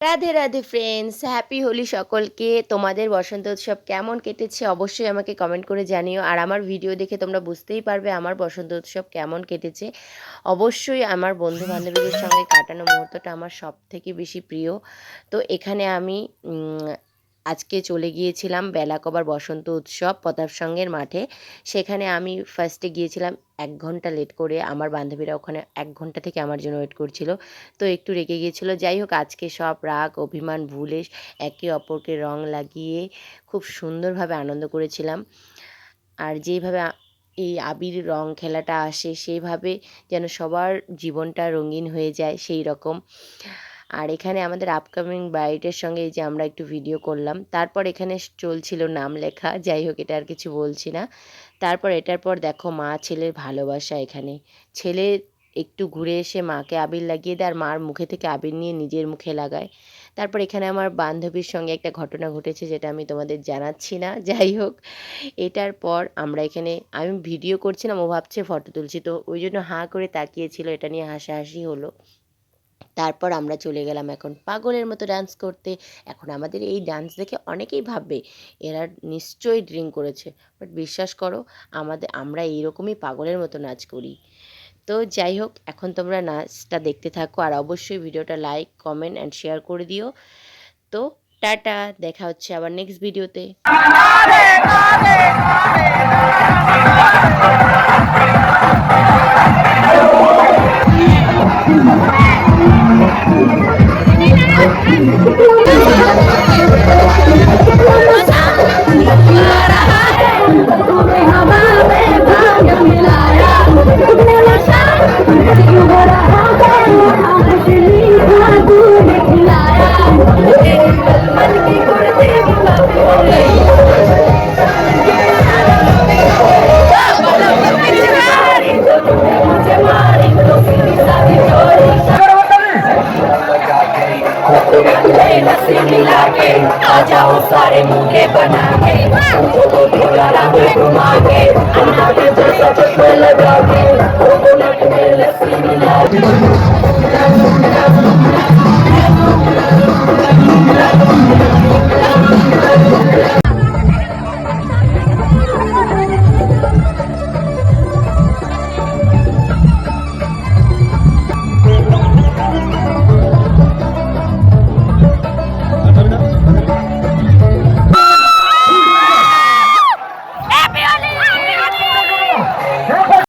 Radhe Radhe friends, happy Holi সকলকে। তোমাদের বসন্ত উৎসব কেমন কেটেছে অবশ্যই আমাকে কমেন্ট করে জানিও। আর আমার ভিডিও দেখে তোমরা বুঝতেই পারবে আমার বসন্ত উৎসব কেমন কেটেছে। অবশ্যই আমার বন্ধু বান্ধবীদের সঙ্গে কাটানো মুহূর্তটা আমার সব থেকে বেশি প্রিয়। তো এখানে আমি আজকে চলে গিয়েছিলাম বেলাকবার বসন্ত উৎসব প্রতাপসংঘের মাঠে। সেখানে আমি ফার্স্টে গিয়েছিলাম 1 ঘন্টা লেট করে। আমার বান্ধবীরা ওখানে 1 ঘন্টা থেকে আমার জন্য ওয়েট করছিল। তো একটু রেগে গিয়েছিলো। যাই হোক, আজকে সব রাগ অভিমান ভুলে একে অপরকে রং লাগিয়ে খুব সুন্দরভাবে আনন্দ করেছিলাম। আর যেইভাবে এই আবির রং খেলাটা আসে সেইভাবে যেন সবার জীবনটা রঙিন হয়ে যায় সেই রকম। আর এখানে আমাদের আপকামিং ব্রাইডের সঙ্গে এই যে আমরা একটু ভিডিও করলাম। তারপর এখানে চলছিল নাম লেখা। যাই হোক, এটা আর কিছু বলছি না। তারপর এটার পর দেখো মা ছেলের ভালোবাসা। এখানে ছেলে একটু ঘুরে এসে মাকে আবির লাগিয়ে দেয় আর মার মুখে থেকে আবির নিয়ে নিজের মুখে লাগায়। তারপর এখানে আমার বান্ধবীর সঙ্গে একটা ঘটনা ঘটেছে যেটা আমি তোমাদের জানাচ্ছি না। যাই হোক, এটার পর আমরা এখানে আমি ভিডিও করছিলাম, ও ভাবছে ফটো তুলছি, তো ওই জন্য হাঁ করে তাকিয়েছিল। এটা নিয়ে হাসাহাসি হলো। তারপর আমরা চলে গেলাম এখন পাগলের মতো ডান্স করতে। এখন আমাদের এই ডান্স দেখে অনেকেই ভাববে এরা নিশ্চয়ই ড্রিঙ্ক করেছে, বাট বিশ্বাস করো আমরা এইরকমই পাগলের মতো নাচ করি। তো যাই হোক, এখন তোমরা নাচটা দেখতে থাকো আর অবশ্যই ভিডিওটা লাইক কমেন্ট অ্যান্ড শেয়ার করে দিও। তো টাটা, দেখা হচ্ছে আবার নেক্সট ভিডিওতে। मिला के आ जाओ सारे मुझे बना के थोड़ा रंग घुमा के अन्ना के जैसा चश्मा लगा के कोकोनट में लस्सी मिला के